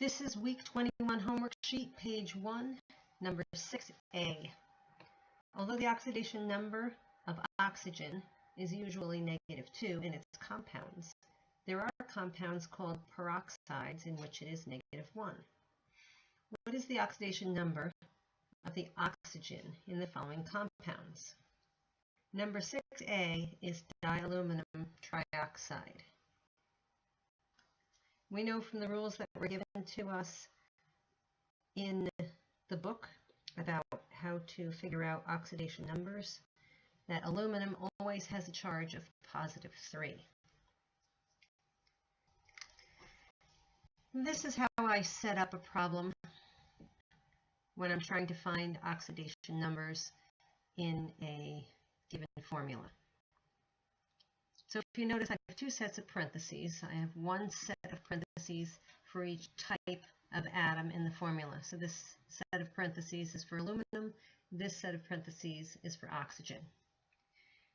This is week 21 homework sheet, page 1, number 6A. Although the oxidation number of oxygen is usually -2 in its compounds, there are compounds called peroxides in which it is -1. What is the oxidation number of the oxygen in the following compounds? Number 6A is dialuminum trioxide. We know from the rules that were given to us in the book about how to figure out oxidation numbers that aluminum always has a charge of +3. This is how I set up a problem when I'm trying to find oxidation numbers in a given formula. So if you notice, I have two sets of parentheses. I have one set of parentheses for each type of atom in the formula. So this set of parentheses is for aluminum. This set of parentheses is for oxygen.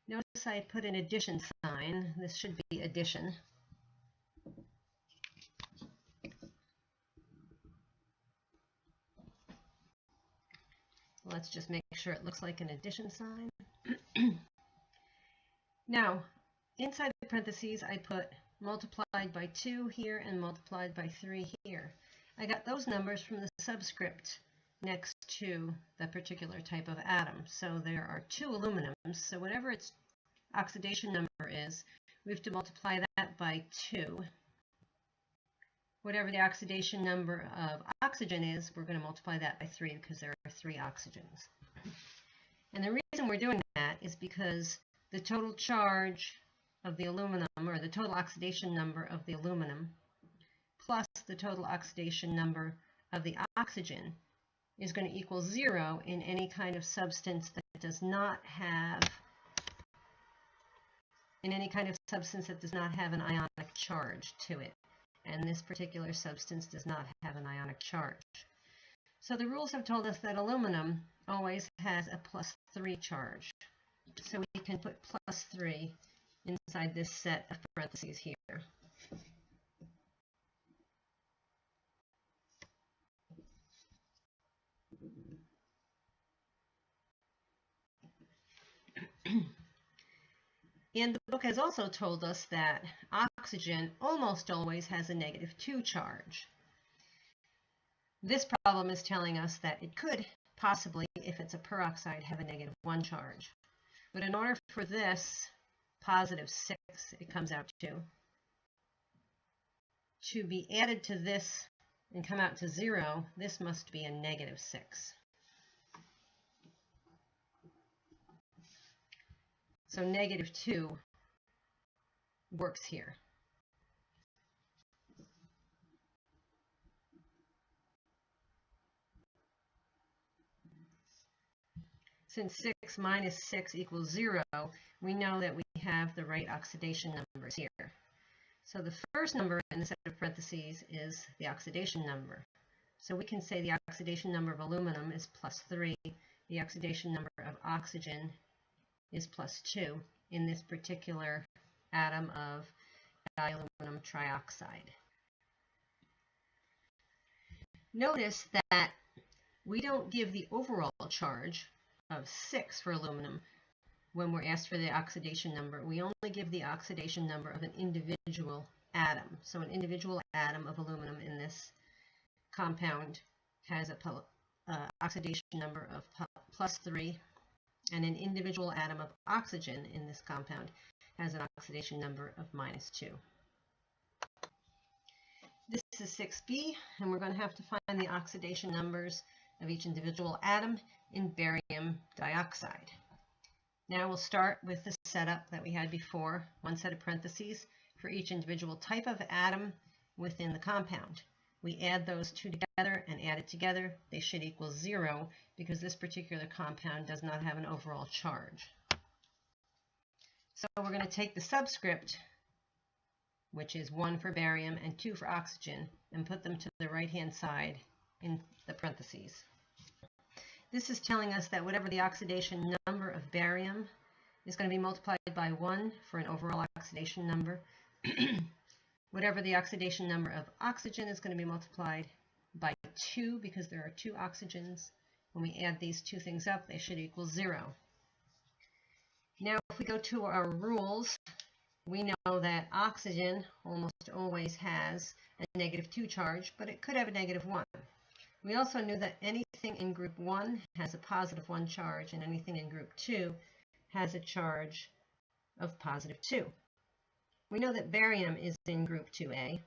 Notice I put an addition sign. This should be addition. Let's just make sure it looks like an addition sign. Now, inside the parentheses, I put multiplied by 2 here and multiplied by 3 here. I got those numbers from the subscript next to the particular type of atom. So there are 2 aluminums, so whatever its oxidation number is, we have to multiply that by 2. Whatever the oxidation number of oxygen is, we're going to multiply that by 3 because there are 3 oxygens. And the reason we're doing that is because the total charge of the aluminum, or the total oxidation number of the aluminum, plus the total oxidation number of the oxygen is going to equal 0 in any kind of substance that does not have an ionic charge to it. And this particular substance does not have an ionic charge. So the rules have told us that aluminum always has a +3 charge. So we can put +3 inside this set of parentheses here. And the book has also told us that oxygen almost always has a -2 charge. This problem is telling us that it could possibly, if it's a peroxide, have a -1 charge. But in order for this +6, it comes out to be added to this and come out to 0, this must be a -6. So -2 works here. Since 6 minus 6 equals 0, we know that we have the right oxidation numbers here. So the first number in the set of parentheses is the oxidation number. So we can say the oxidation number of aluminum is +3. The oxidation number of oxygen is +2 in this particular atom of dialuminum trioxide. Notice that we don't give the overall charge of 6 for aluminum when we're asked for the oxidation number. We only give the oxidation number of an individual atom. So an individual atom of aluminum in this compound has a oxidation number of +3, and an individual atom of oxygen in this compound has an oxidation number of -2. This is 6B, and we're going to have to find the oxidation numbers of each individual atom in barium dioxide. Now we'll start with the setup that we had before, one set of parentheses for each individual type of atom within the compound. We add those two together and add it together. They should equal 0 because this particular compound does not have an overall charge. So we're going to take the subscript, which is 1 for barium and 2 for oxygen, and put them to the right-hand side in the parentheses. This is telling us that whatever the oxidation number of barium is going to be multiplied by 1 for an overall oxidation number. Whatever the oxidation number of oxygen is going to be multiplied by 2 because there are 2 oxygens. When we add these two things up, they should equal 0. Now, if we go to our rules, we know that oxygen almost always has a -2 charge, but it could have a -1. We also knew that anything in group 1 has a +1 charge, and anything in group 2 has a charge of +2. We know that barium is in group 2A,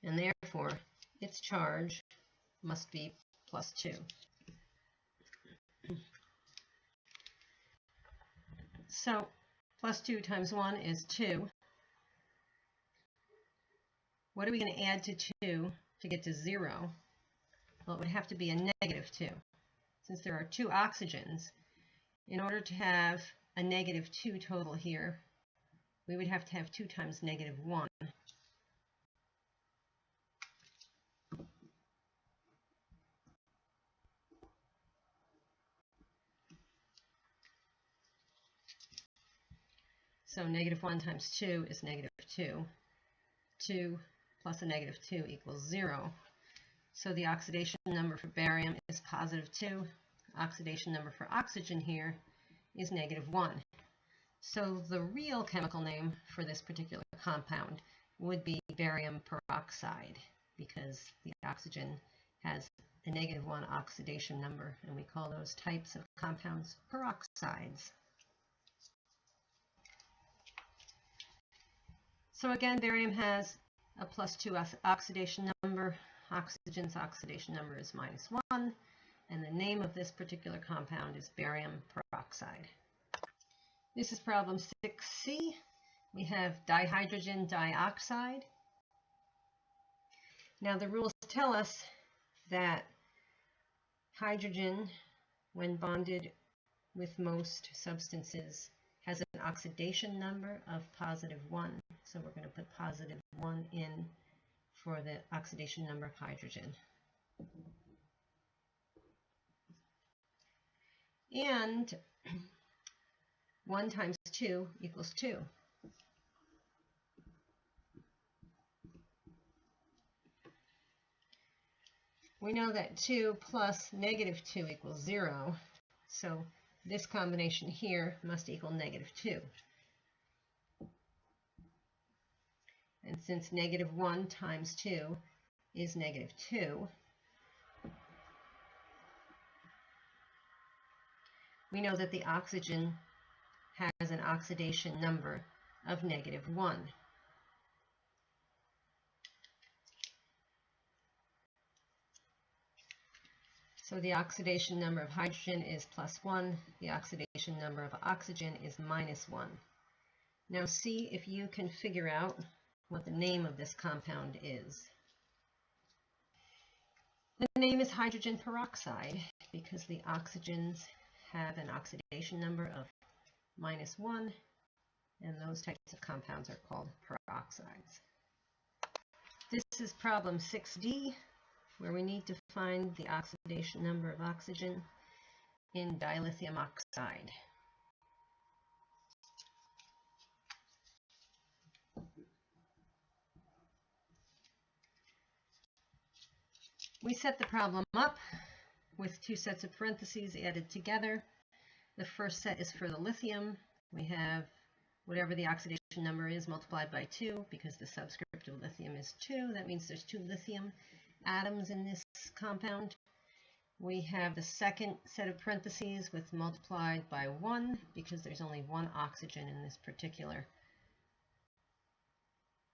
and therefore its charge must be +2. So +2 times 1 is 2. What are we going to add to 2 to get to 0? Well, it would have to be a -2. Since there are 2 oxygens, in order to have a -2 total here, we would have to have 2 times -1. So -1 times 2 is -2. 2 plus a -2 equals 0. So the oxidation number for barium is +2. Oxidation number for oxygen here is -1. So the real chemical name for this particular compound would be barium peroxide, because the oxygen has a -1 oxidation number, and we call those types of compounds peroxides. So again, barium has a +2 oxidation number. Oxygen's oxidation number is -1, and the name of this particular compound is barium peroxide. This is problem 6C. We have dihydrogen dioxide. Now the rules tell us that hydrogen, when bonded with most substances, has an oxidation number of +1. So we're going to put +1 in for the oxidation number of hydrogen. And 1 times 2 equals 2. We know that 2 plus -2 equals 0. So this combination here must equal -2. And since -1 times 2 is -2, we know that the oxygen has an oxidation number of -1. So the oxidation number of hydrogen is +1. The oxidation number of oxygen is -1. Now see if you can figure out what the name of this compound is. The name is hydrogen peroxide because the oxygens have an oxidation number of -1, and those types of compounds are called peroxides. This is problem 6D, where we need to find the oxidation number of oxygen in dilithium oxide. We set the problem up with 2 sets of parentheses added together. The first set is for the lithium. We have whatever the oxidation number is multiplied by 2, because the subscript of lithium is 2. That means there's 2 lithium atoms in this compound. We have the second set of parentheses with multiplied by 1, because there's only 1 oxygen in this particular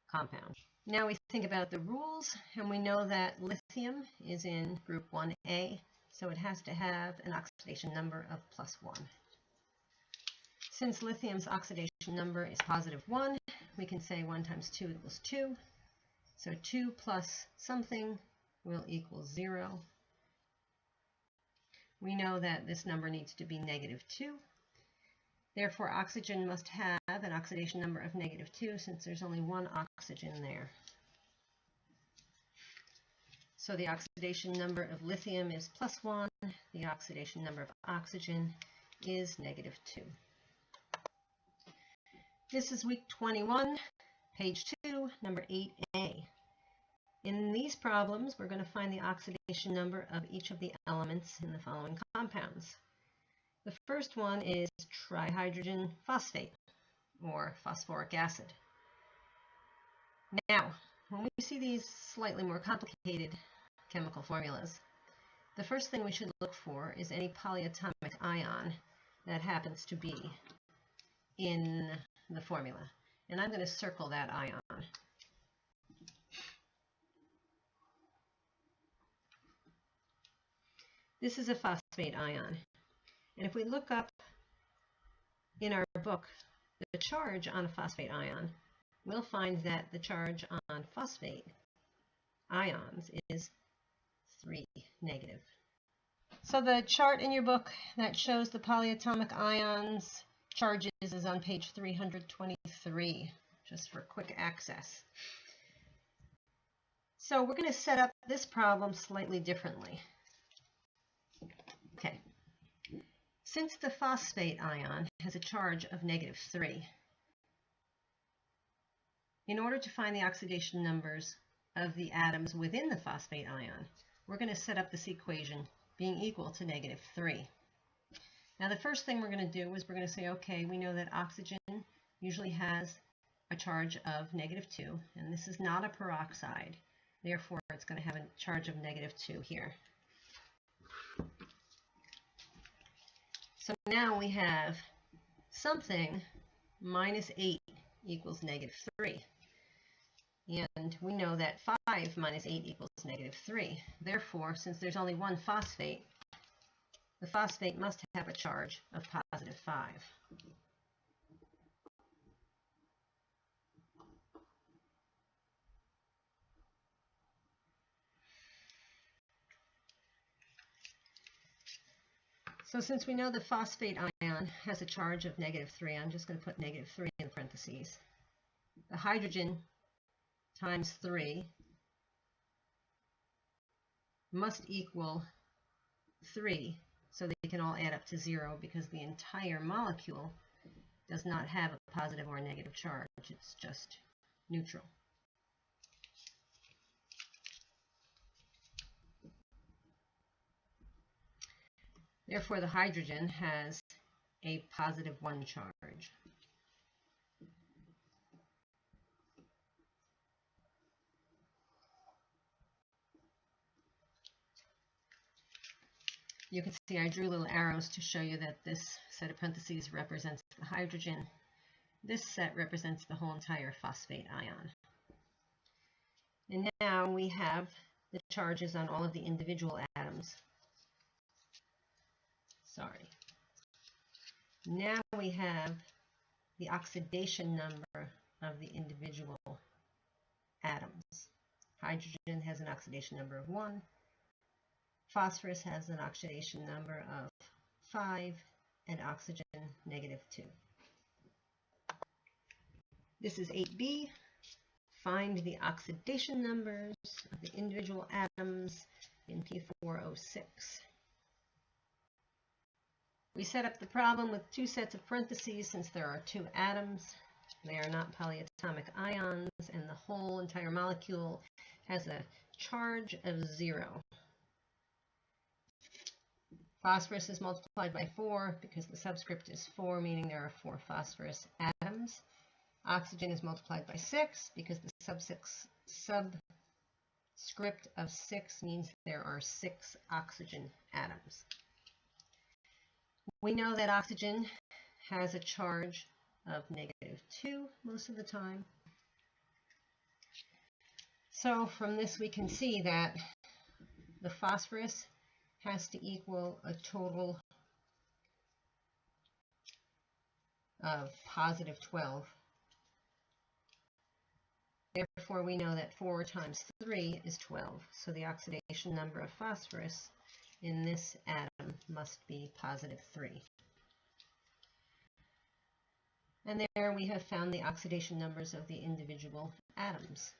compound. Now we think about the rules, and we know that lithium is in group 1A, so it has to have an oxidation number of +1. Since lithium's oxidation number is +1, we can say 1 times 2 equals 2. So 2 plus something will equal 0. We know that this number needs to be -2. Therefore, oxygen must have an oxidation number of -2 since there's only 1 oxygen there. So the oxidation number of lithium is +1. The oxidation number of oxygen is -2. This is week 21, Page 2, number 8A. In these problems, we're going to find the oxidation number of each of the elements in the following compounds. The first one is trihydrogen phosphate, or phosphoric acid. Now, when we see these slightly more complicated chemical formulas, the first thing we should look for is any polyatomic ion that happens to be in the formula. And I'm going to circle that ion. This is a phosphate ion. And if we look up in our book the charge on a phosphate ion, we'll find that the charge on phosphate ions is 3 negative. So the chart in your book that shows the polyatomic ions charges is on page 323, just for quick access. So we're going to set up this problem slightly differently. Okay. Since the phosphate ion has a charge of -3, in order to find the oxidation numbers of the atoms within the phosphate ion, we're going to set up this equation being equal to -3. Now the first thing we're going to do is we're going to say, okay, we know that oxygen usually has a charge of -2, and this is not a peroxide. Therefore, it's going to have a charge of -2 here. So now we have something -8 equals -3. And we know that 5 minus 8 equals -3. Therefore, since there's only one phosphate, the phosphate must have a charge of +5. So since we know the phosphate ion has a charge of -3, I'm just going to put -3 in parentheses. The hydrogen times 3 must equal 3, so they can all add up to 0 because the entire molecule does not have a positive or a negative charge. It's just neutral. Therefore, the hydrogen has a +1 charge. You can see I drew little arrows to show you that this set of parentheses represents the hydrogen. This set represents the whole entire phosphate ion. And now we have the charges on all of the individual atoms. Sorry. Now we have the oxidation number of the individual atoms. Hydrogen has an oxidation number of 1. Phosphorus has an oxidation number of 5, and oxygen -2. This is 8B. Find the oxidation numbers of the individual atoms in P4O6. We set up the problem with 2 sets of parentheses since there are 2 atoms. They are not polyatomic ions, and the whole entire molecule has a charge of 0. Phosphorus is multiplied by 4 because the subscript is 4, meaning there are 4 phosphorus atoms. Oxygen is multiplied by 6 because the subscript of 6 means there are 6 oxygen atoms. We know that oxygen has a charge of -2 most of the time. So from this we can see that the phosphorus has to equal a total of +12. Therefore, we know that 4 times 3 is 12. So the oxidation number of phosphorus in this atom must be +3. And there we have found the oxidation numbers of the individual atoms.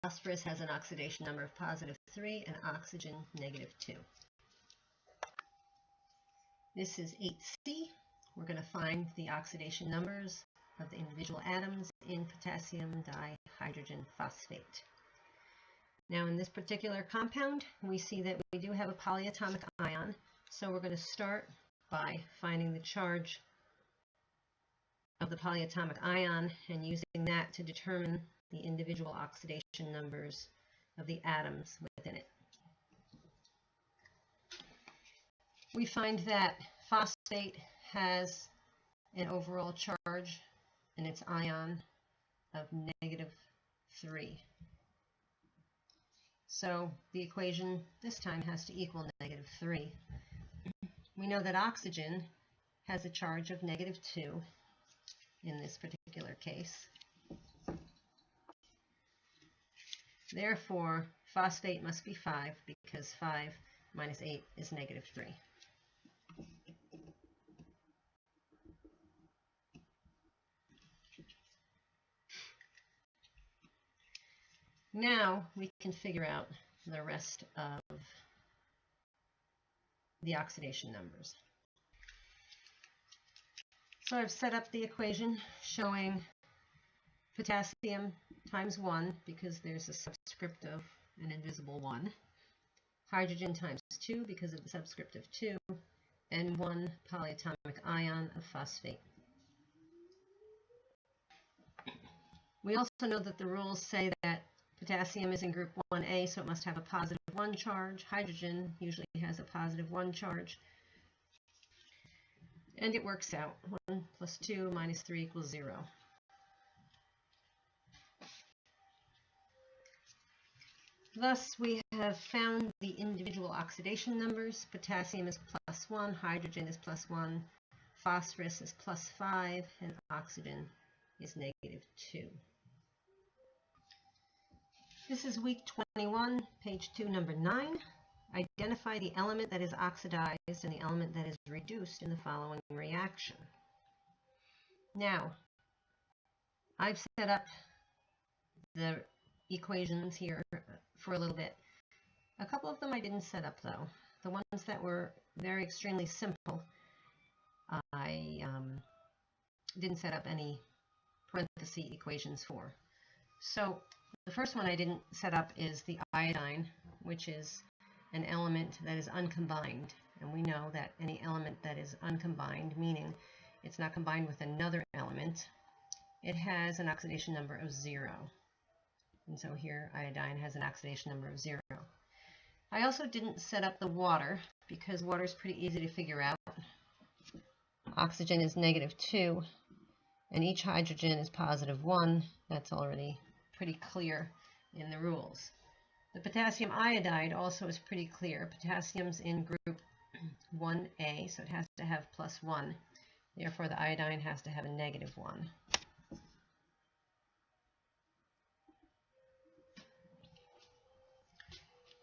Phosphorus has an oxidation number of +3 and oxygen -2. This is 8C. We're going to find the oxidation numbers of the individual atoms in potassium dihydrogen phosphate. Now in this particular compound, we see that we do have a polyatomic ion, so we're going to start by finding the charge of the polyatomic ion and using that to determine the individual oxidation numbers of the atoms within it. We find that phosphate has an overall charge in its ion of -3. So the equation this time has to equal -3. We know that oxygen has a charge of -2 in this particular case. Therefore, phosphate must be 5 because 5 minus 8 is -3. Now we can figure out the rest of the oxidation numbers. So I've set up the equation showing potassium times 1 because there's a subscript of an invisible 1, hydrogen times 2 because of the subscript of 2, and 1 polyatomic ion of phosphate. We also know that the rules say that potassium is in group 1A, so it must have a +1 charge. Hydrogen usually has a +1 charge. And it works out. 1 plus 2 minus 3 equals 0. Thus, we have found the individual oxidation numbers. Potassium is +1, hydrogen is +1, phosphorus is +5, and oxygen is -2. This is week 21, page 2, number 9. Identify the element that is oxidized and the element that is reduced in the following reaction. Now, I've set up the equations here for a little bit. A couple of them I didn't set up though. The ones that were very extremely simple, I didn't set up any parenthesis equations for. So the first one I didn't set up is the iodine, which is an element that is uncombined. And we know that any element that is uncombined, meaning it's not combined with another element, it has an oxidation number of 0. And so here iodine has an oxidation number of 0. I also didn't set up the water because water is pretty easy to figure out. Oxygen is -2 and each hydrogen is +1. That's already pretty clear in the rules. The potassium iodide also is pretty clear. Potassium's in group 1A, so it has to have +1. Therefore, the iodine has to have a -1.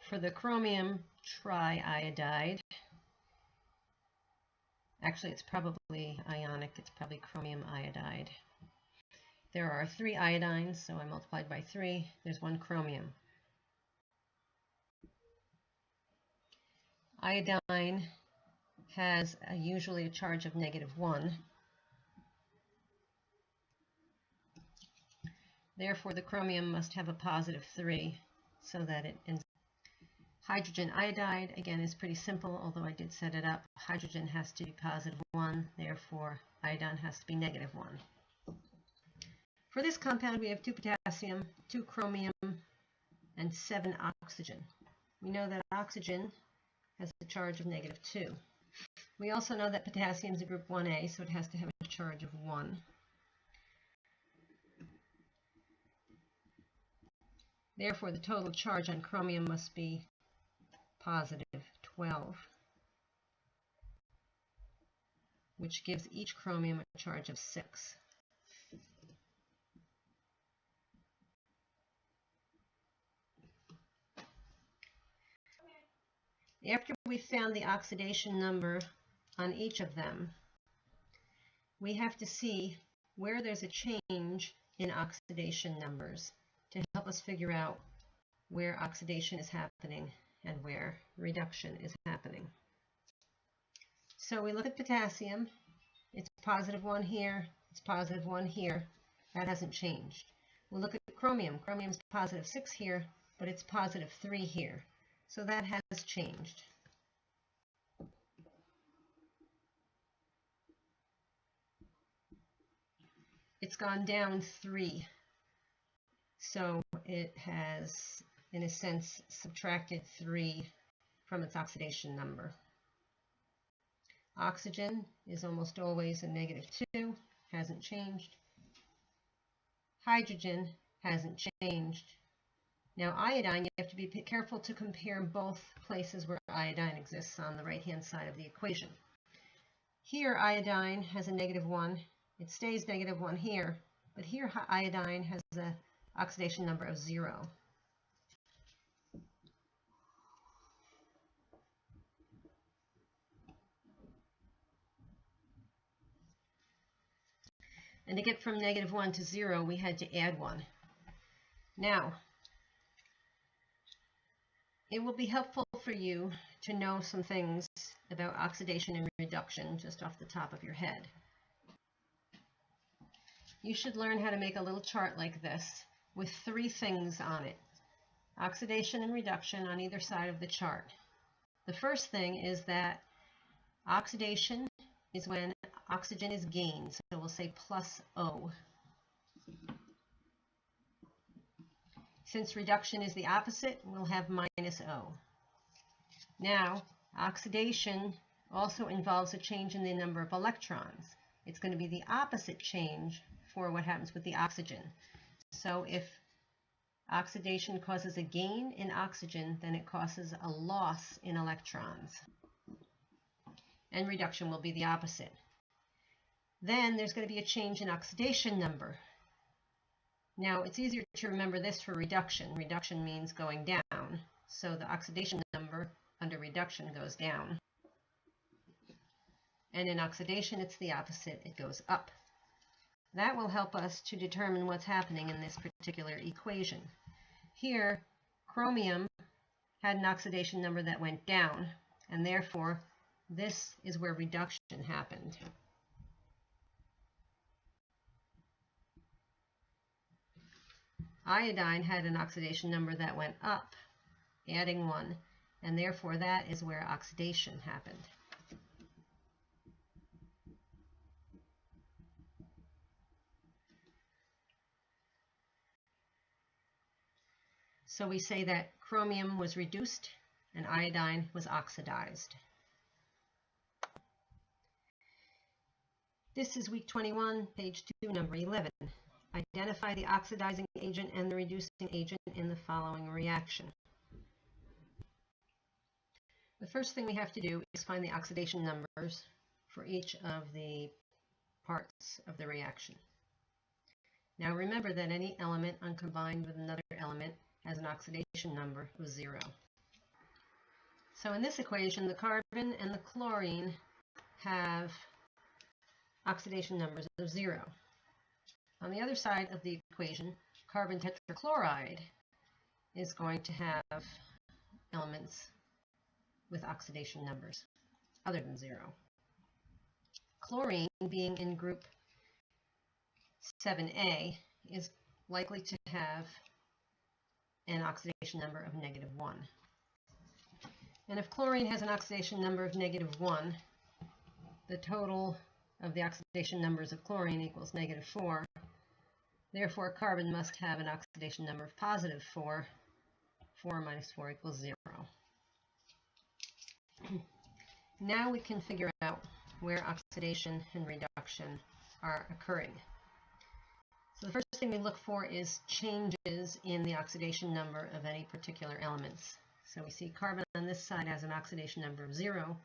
For the chromium triiodide, actually it's probably ionic, it's probably chromium iodide. There are 3 iodines, so I multiplied by 3. There's 1 chromium. Iodine has usually a charge of -1. Therefore, the chromium must have a +3 so that it ends. Hydrogen iodide, again, is pretty simple, although I did set it up. Hydrogen has to be +1, therefore iodine has to be -1. For this compound, we have 2 potassium, 2 chromium, and 7 oxygen. We know that oxygen has a charge of -2. We also know that potassium is a group 1A, so it has to have a charge of 1. Therefore, the total charge on chromium must be +12, which gives each chromium a charge of 6. After we found the oxidation number on each of them, we have to see where there's a change in oxidation numbers to help us figure out where oxidation is happening and where reduction is happening. So we look at potassium. It's +1 here, It's positive 1 here. That hasn't changed. We'll look at chromium. Chromium's positive 6 here, but it's positive 3 here. So that has changed. It's gone down 3. So it has, in a sense, subtracted 3 from its oxidation number. Oxygen is almost always a -2, hasn't changed. Hydrogen hasn't changed. Now iodine, you have to be careful to compare both places where iodine exists on the right-hand side of the equation. Here iodine has a -1. It stays -1 here, but here iodine has an oxidation number of 0. And to get from -1 to 0, we had to add 1. Now, it will be helpful for you to know some things about oxidation and reduction just off the top of your head. You should learn how to make a little chart like this with 3 things on it. Oxidation and reduction on either side of the chart. The first thing is that oxidation is when oxygen is gained, so we'll say +O. Since reduction is the opposite, we'll have -O. Now, oxidation also involves a change in the number of electrons. It's going to be the opposite change for what happens with the oxygen. So if oxidation causes a gain in oxygen, then it causes a loss in electrons. And reduction will be the opposite. Then there's going to be a change in oxidation number. Now, it's easier to remember this for reduction. Reduction means going down. So the oxidation number under reduction goes down. And in oxidation, it's the opposite. It goes up. That will help us to determine what's happening in this particular equation. Here, chromium had an oxidation number that went down, and therefore, this is where reduction happened. Iodine had an oxidation number that went up, adding 1, and therefore that is where oxidation happened. So we say that chromium was reduced and iodine was oxidized. This is week 21, page 2, number 11. Identify the oxidizing agent and the reducing agent in the following reaction. The first thing we have to do is find the oxidation numbers for each of the parts of the reaction. Now remember that any element uncombined with another element has an oxidation number of 0. So in this equation, the carbon and the chlorine have oxidation numbers of 0. On the other side of the equation, carbon tetrachloride is going to have elements with oxidation numbers other than 0. Chlorine, being in group 7A, is likely to have an oxidation number of -1. And if chlorine has an oxidation number of -1, the total of the oxidation numbers of chlorine equals -4. Therefore, carbon must have an oxidation number of +4. 4 minus 4 equals 0. Now we can figure out where oxidation and reduction are occurring. So the first thing we look for is changes in the oxidation number of any particular elements. So we see carbon on this side has an oxidation number of 0.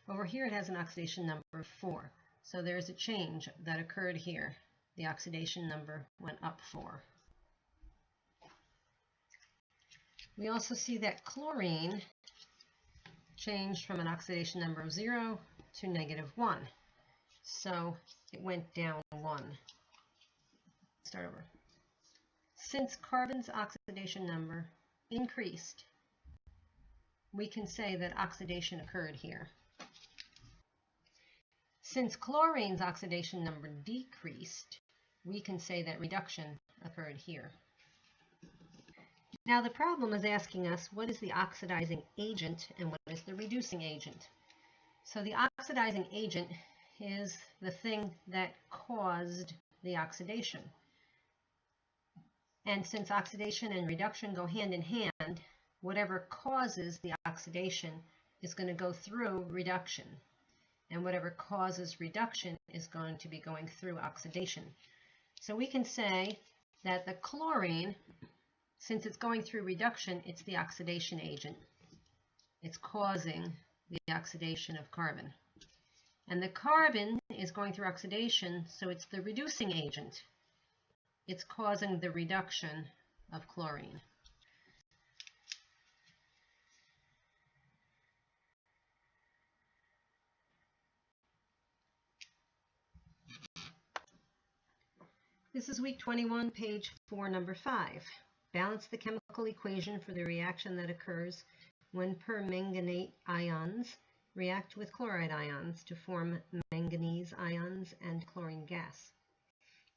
Over here it has an oxidation number of 4. So there's a change that occurred here. The oxidation number went up 4. We also see that chlorine changed from an oxidation number of 0 to -1. So it went down 1. Start over. Since carbon's oxidation number increased, we can say that oxidation occurred here. Since chlorine's oxidation number decreased, we can say that reduction occurred here. Now the problem is asking us what is the oxidizing agent and what is the reducing agent. So the oxidizing agent is the thing that caused the oxidation. And since oxidation and reduction go hand in hand, whatever causes the oxidation is going to go through reduction. And whatever causes reduction is going to be going through oxidation. So we can say that the chlorine, since it's going through reduction, it's the oxidation agent. It's causing the oxidation of carbon. And the carbon is going through oxidation, so it's the reducing agent. It's causing the reduction of chlorine. This is week 21, page 4, number 5. Balance the chemical equation for the reaction that occurs when permanganate ions react with chloride ions to form manganese ions and chlorine gas.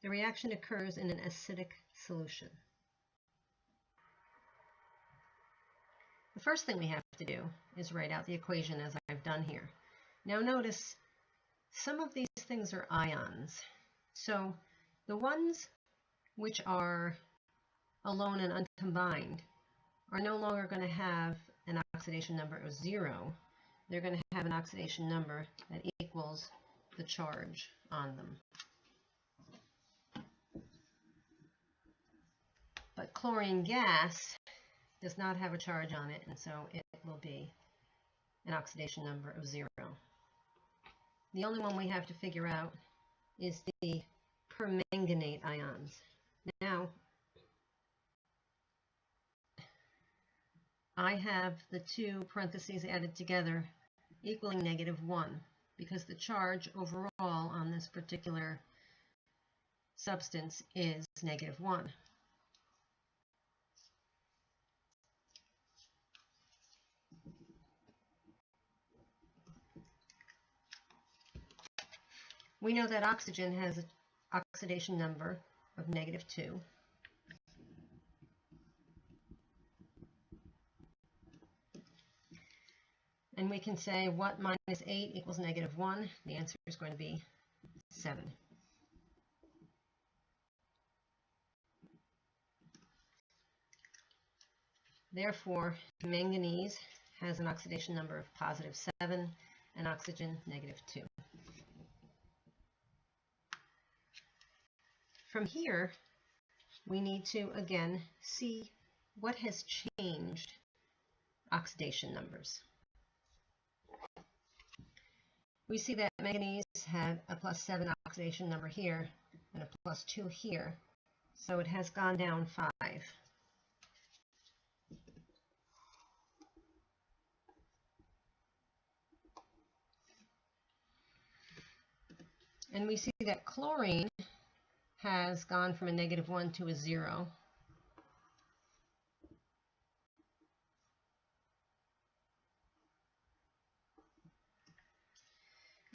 The reaction occurs in an acidic solution. The first thing we have to do is write out the equation as I've done here. Now notice some of these things are ions. So the ones which are alone and uncombined are no longer going to have an oxidation number of 0. They're going to have an oxidation number that equals the charge on them. But chlorine gas does not have a charge on it, and so it will be an oxidation number of 0. The only one we have to figure out is the permanganate ions. Now, I have the two parentheses added together equaling -1 because the charge overall on this particular substance is -1. We know that oxygen has an oxidation number of -2. And we can say what minus 8 equals -1. The answer is going to be 7. Therefore, manganese has an oxidation number of +7 and oxygen -2. From here, we need to again see what has changed oxidation numbers. We see that manganese had a +7 oxidation number here and a +2 here, so it has gone down 5. And we see that chlorine has gone from a -1 to a 0.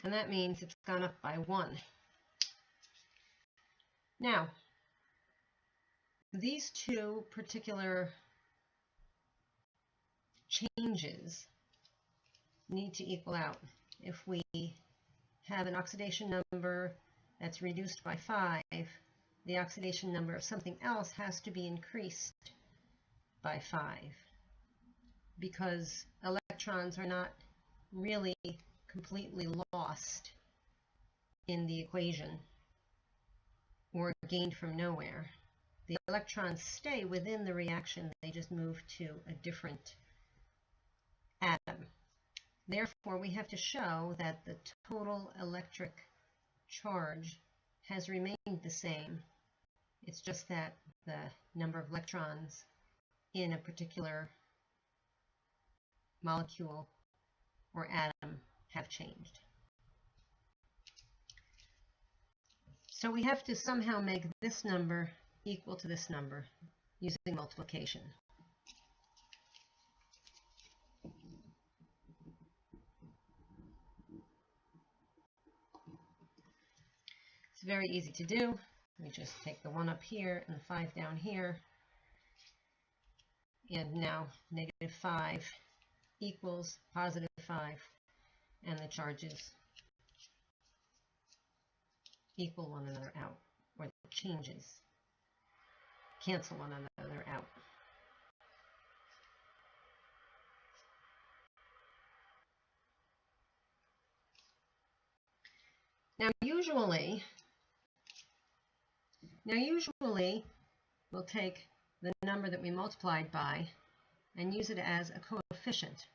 And that means it's gone up by 1. Now, these two particular changes need to equal out. If we have an oxidation number that's reduced by 5, the oxidation number of something else has to be increased by 5 because electrons are not really completely lost in the equation or gained from nowhere. The electrons stay within the reaction, they just move to a different atom. Therefore, we have to show that the total electric charge has remained the same. It's just that the number of electrons in a particular molecule or atom have changed. So we have to somehow make this number equal to this number using multiplication. It's very easy to do. We just take the 1 up here and the 5 down here. And now -5 equals +5, and the charges equal one another out, or the changes cancel one another out. Now usually we'll take the number that we multiplied by and use it as a coefficient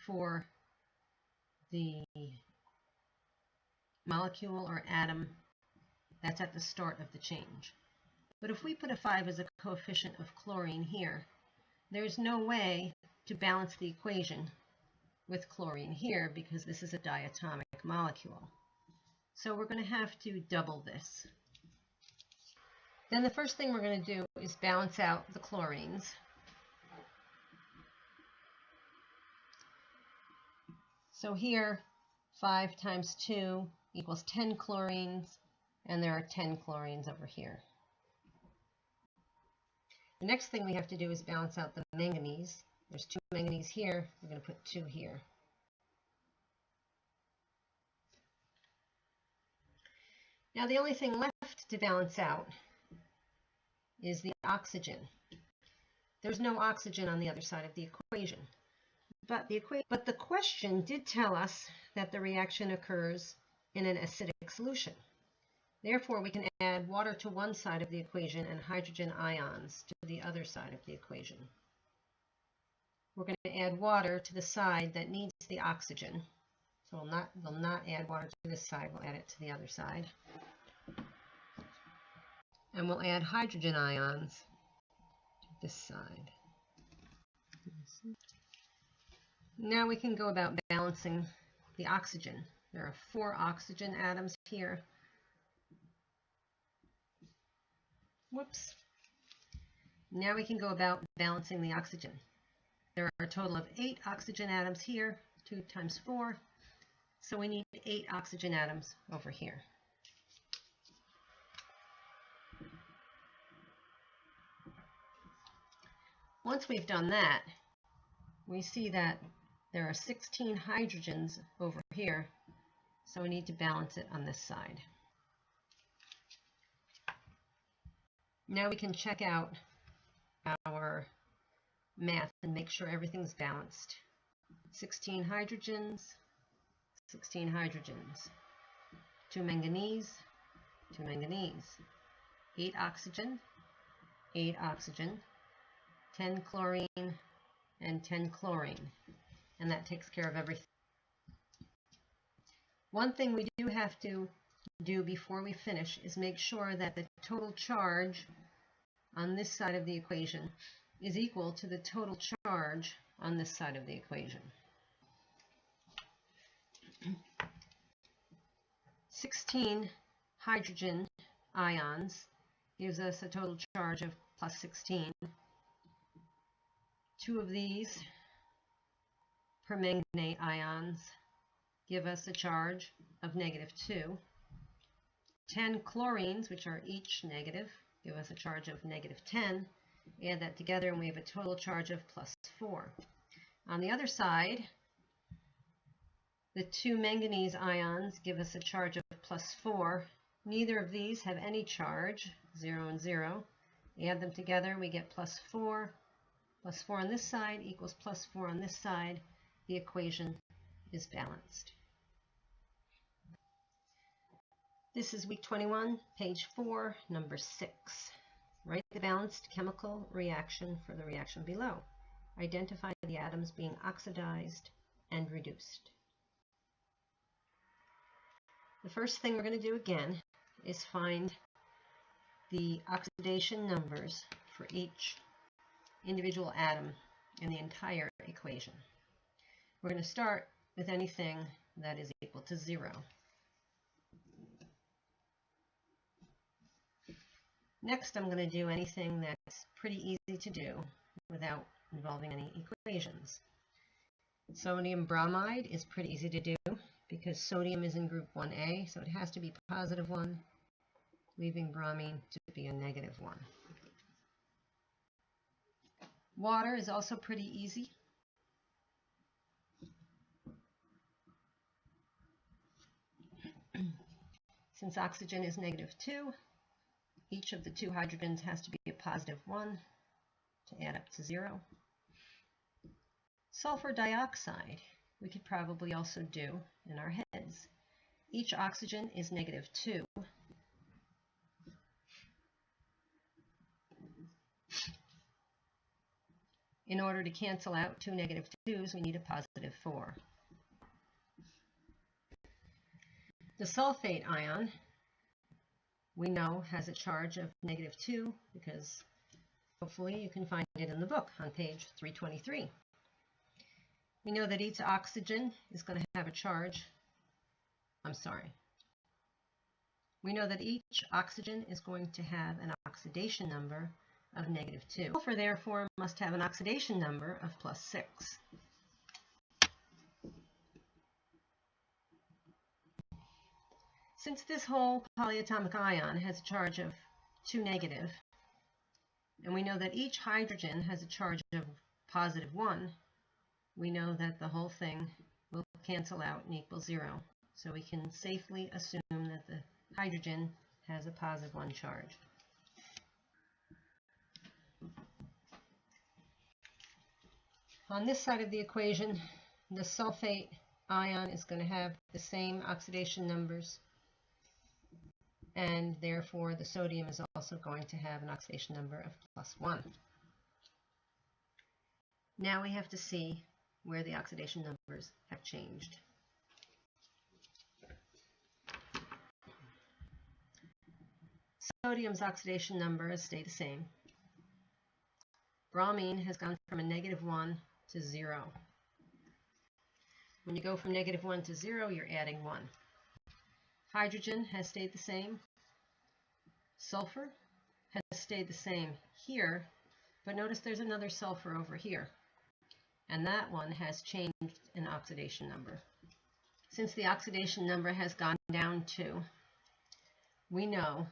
for the molecule or atom that's at the start of the change. But if we put a 5 as a coefficient of chlorine here, there's no way to balance the equation with chlorine here because this is a diatomic molecule. So we're going to have to double this. Then the first thing we're going to do is balance out the chlorines. So here, 5 times 2 equals 10 chlorines, and there are 10 chlorines over here. The next thing we have to do is balance out the manganese. There's 2 manganese here. We're going to put 2 here. Now the only thing left to balance out is the oxygen. There's no oxygen on the other side of the equation. But the question did tell us that the reaction occurs in an acidic solution. Therefore, we can add water to one side of the equation and hydrogen ions to the other side of the equation. We're going to add water to the side that needs the oxygen. So we'll not add water to this side, we'll add it to the other side. And we'll add hydrogen ions to this side. Now we can go about balancing the oxygen. There are 4 oxygen atoms here. Whoops. Now we can go about balancing the oxygen. There are a total of 8 oxygen atoms here, 2 times 4. So we need 8 oxygen atoms over here. Once we've done that, we see that there are 16 hydrogens over here, so we need to balance it on this side. Now we can check out our math and make sure everything's balanced. 16 hydrogens, 16 hydrogens, 2 manganese, 2 manganese, 8 oxygen, 8 oxygen, 10 chlorine, and 10 chlorine. And that takes care of everything. One thing we do have to do before we finish is make sure that the total charge on this side of the equation is equal to the total charge on this side of the equation. 16 hydrogen ions gives us a total charge of plus 16. 2 of these permanganate ions give us a charge of -2. 10 chlorines, which are each negative, give us a charge of -10. Add that together and we have a total charge of +4. On the other side, the 2 manganese ions give us a charge of +4. Neither of these have any charge, 0 and 0. Add them together, we get +4. +4 on this side equals +4 on this side. The equation is balanced. This is week 21, page 4, number 6. Write the balanced chemical reaction for the reaction below. Identify the atoms being oxidized and reduced. The first thing we're going to do again is find the oxidation numbers for each individual atom in the entire equation. We're going to start with anything that is equal to 0. Next, I'm going to do anything that's pretty easy to do without involving any equations. Sodium bromide is pretty easy to do because sodium is in group 1A, so it has to be +1, leaving bromine to be a -1. Water is also pretty easy. Since oxygen is -2, each of the two hydrogens has to be a +1 to add up to 0. Sulfur dioxide, we could probably also do in our heads. Each oxygen is -2. In order to cancel out two -2's, we need a +4. The sulfate ion, we know, has a charge of -2 because hopefully you can find it in the book on page 323. We know that each oxygen is going to have a charge. We know that each oxygen is going to have an oxidation number of -2. Sulfur, therefore, must have an oxidation number of +6. Since this whole polyatomic ion has a charge of 2 negative, and we know that each hydrogen has a charge of +1, we know that the whole thing will cancel out and equal 0. So we can safely assume that the hydrogen has a +1 charge. On this side of the equation, the sulfate ion is going to have the same oxidation numbers, and therefore the sodium is also going to have an oxidation number of +1. Now we have to see where the oxidation numbers have changed. Sodium's oxidation number has stayed the same. Bromine has gone from a -1 to 0. When you go from -1 to 0, you're adding 1. Hydrogen has stayed the same. Sulfur has stayed the same here, but notice there's another sulfur over here, and that one has changed in oxidation number. Since the oxidation number has gone down 2, we know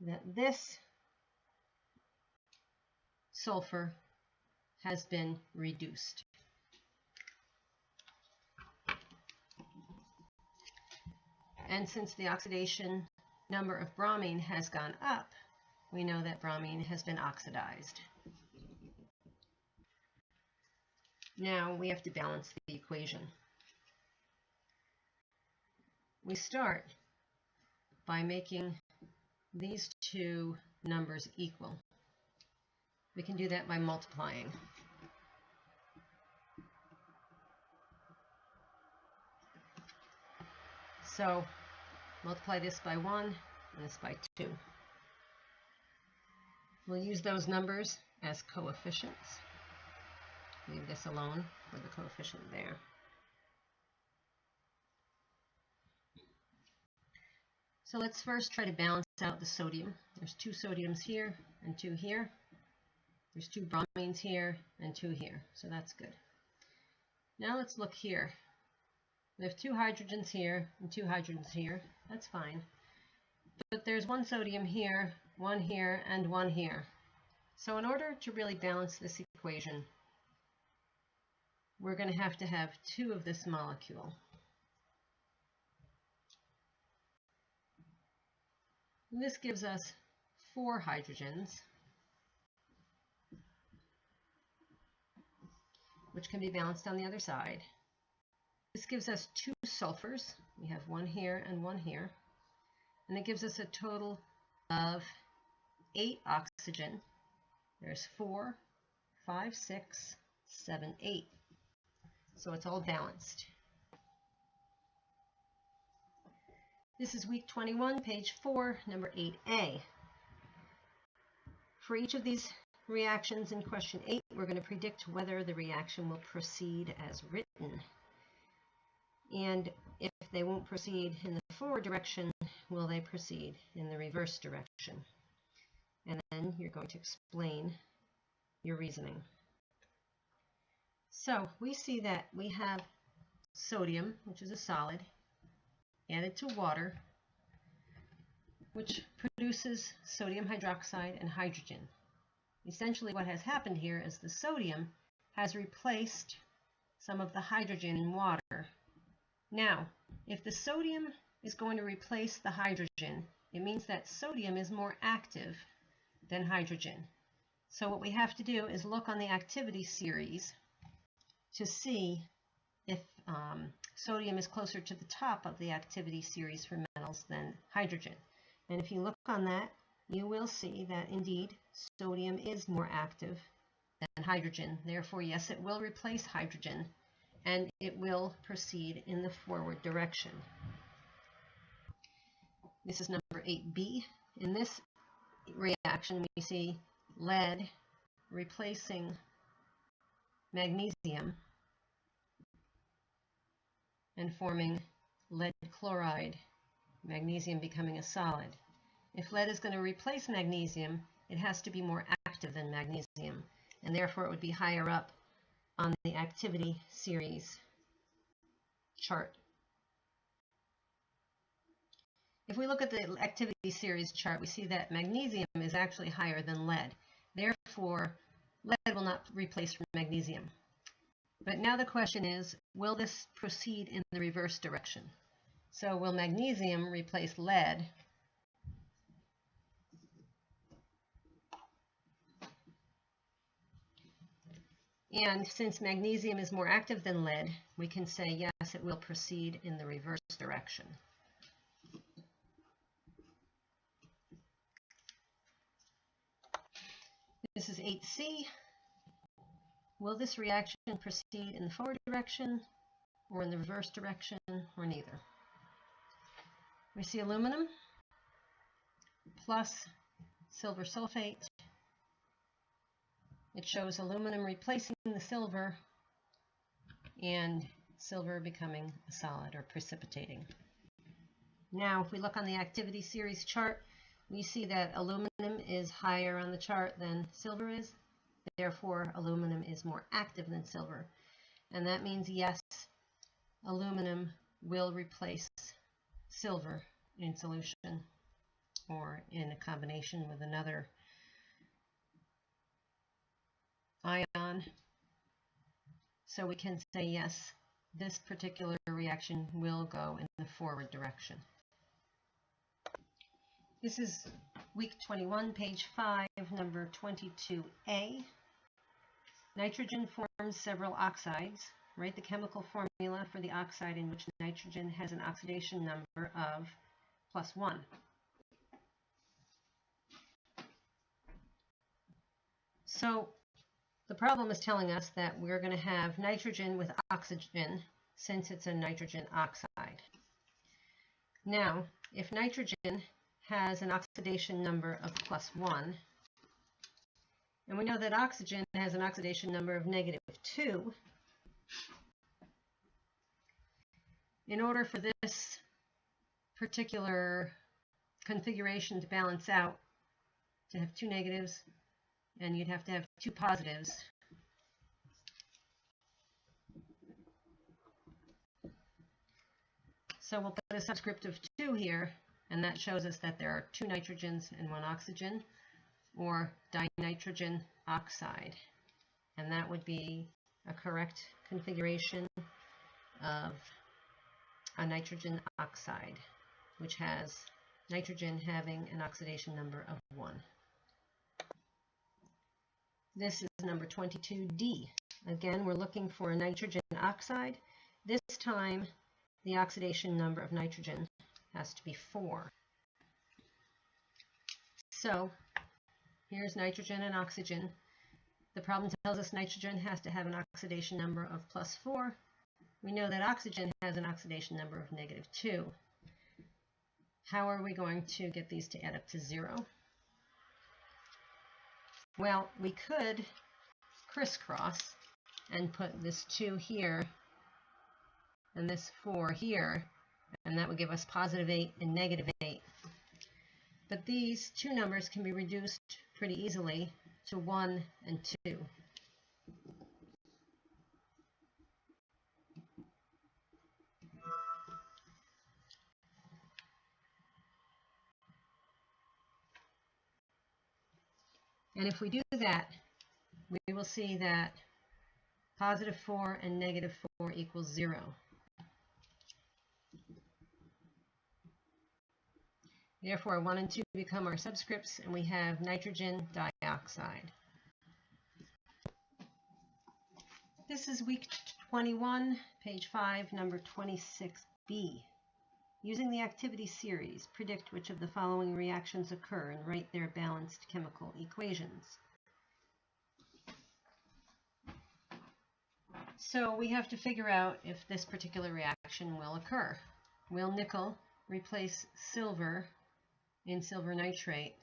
that this sulfur has been reduced. And since the oxidation number of bromine has gone up, we know that bromine has been oxidized. Now we have to balance the equation. We start by making these two numbers equal. We can do that by multiplying. So multiply this by 1 and this by 2. We'll use those numbers as coefficients. Leave this alone for the coefficient there. So let's first try to balance out the sodium. There's 2 sodiums here and 2 here. There's 2 bromines here and 2 here, so that's good. Now let's look here. We have 2 hydrogens here and 2 hydrogens here. That's fine. But there's 1 sodium here, 1 here, and 1 here. So in order to really balance this equation, we're going to have 2 of this molecule. And this gives us 4 hydrogens, which can be balanced on the other side. This gives us 2 sulfurs. We have 1 here and 1 here. And it gives us a total of 8 oxygen. There's 4, 5, 6, 7, 8. So it's all balanced. This is week 21, page 4, number 8A. For each of these reactions in question 8, we're going to predict whether the reaction will proceed as written. And if they won't proceed in the forward direction, will they proceed in the reverse direction? And then you're going to explain your reasoning. So we see that we have sodium, which is a solid, added to water, which produces sodium hydroxide and hydrogen. Essentially what has happened here is the sodium has replaced some of the hydrogen in water. Now, if the sodium is going to replace the hydrogen, it means that sodium is more active than hydrogen. So what we have to do is look on the activity series to see if sodium is closer to the top of the activity series for metals than hydrogen. And if you look on that, you will see that indeed sodium is more active than hydrogen. Therefore, yes, it will replace hydrogen and it will proceed in the forward direction. This is number 8b. In this reaction, we see lead replacing magnesium and forming lead chloride, magnesium becoming a solid. If lead is going to replace magnesium, it has to be more active than magnesium, and therefore it would be higher up on the activity series chart. If we look at the activity series chart, we see that magnesium is actually higher than lead. Therefore, lead will not replace magnesium. But now the question is, will this proceed in the reverse direction? So will magnesium replace lead? And since magnesium is more active than lead, we can say yes, it will proceed in the reverse direction. This is 8c. Will this reaction proceed in the forward direction or in the reverse direction or neither? We see aluminum plus silver sulfate. It shows aluminum replacing the silver and silver becoming a solid or precipitating. Now, if we look on the activity series chart, we see that aluminum is higher on the chart than silver is. Therefore, aluminum is more active than silver. And that means, yes, aluminum will replace silver in solution or in a combination with another ion. So we can say, yes, this particular reaction will go in the forward direction. This is week 21, page 5, number 22a. Nitrogen forms several oxides. Write the chemical formula for the oxide in which nitrogen has an oxidation number of +1. So the problem is telling us that we're going to have nitrogen with oxygen since it's a nitrogen oxide. Now, if nitrogen has an oxidation number of +1, and we know that oxygen has an oxidation number of -2, in order for this particular configuration to balance out, to have 2 negatives, and you'd have to have 2 positives. So we'll put a subscript of 2 here, and that shows us that there are 2 nitrogens and 1 oxygen, or dinitrogen oxide. And that would be a correct configuration of a nitrogen oxide, which has nitrogen having an oxidation number of 1. This is number 22D. Again, we're looking for a nitrogen oxide. This time, the oxidation number of nitrogen has to be 4. So, here's nitrogen and oxygen. The problem tells us nitrogen has to have an oxidation number of +4. We know that oxygen has an oxidation number of -2. How are we going to get these to add up to 0? Well, we could crisscross and put this 2 here and this 4 here, and that would give us +8 and -8. But these 2 numbers can be reduced pretty easily to 1 and 2. And if we do that, we will see that positive 4 and negative 4 equals 0. Therefore, 1 and 2 become our subscripts, and we have nitrogen dioxide. This is week 21, page 5, number 26B. Using the activity series, predict which of the following reactions occur and write their balanced chemical equations. So we have to figure out if this particular reaction will occur. Will nickel replace silver in silver nitrate?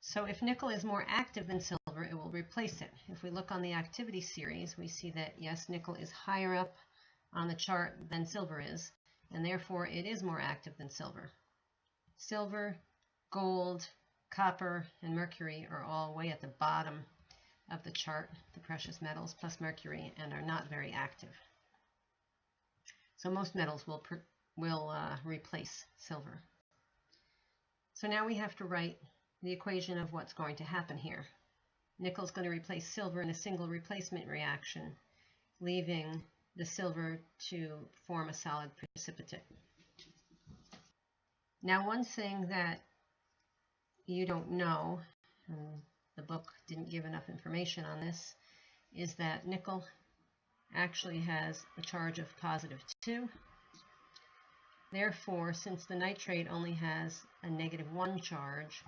So if nickel is more active than silver, it will replace it. If we look on the activity series, we see that yes, nickel is higher up on the chart than silver is, and therefore it is more active than silver. Silver, gold, copper, and mercury are all way at the bottom of the chart, the precious metals plus mercury, and are not very active. So most metals will replace silver. So now we have to write the equation of what's going to happen here. Nickel is going to replace silver in a single replacement reaction, leaving the silver to form a solid precipitate. Now, one thing that you don't know, and the book didn't give enough information on this, is that nickel actually has a charge of positive 2. Therefore, since the nitrate only has a negative 1 charge,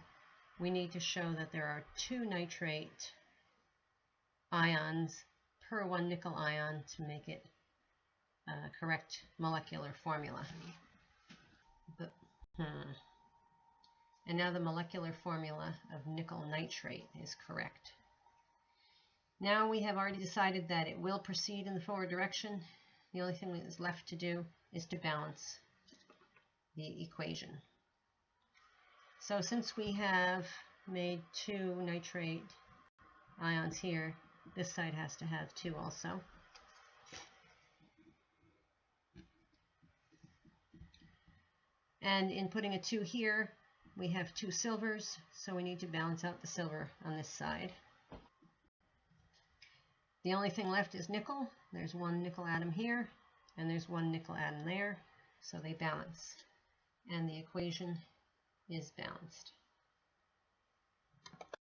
we need to show that there are 2 nitrate ions per 1 nickel ion to make it a correct molecular formula. And now the molecular formula of nickel nitrate is correct. Now we have already decided that it will proceed in the forward direction. The only thing that is left to do is to balance the equation. So since we have made 2 nitrate ions here, this side has to have 2 also. And in putting a 2 here, we have 2 silvers, so we need to balance out the silver on this side. The only thing left is nickel. There's 1 nickel atom here, and there's 1 nickel atom there, so they balance. And the equation is balanced.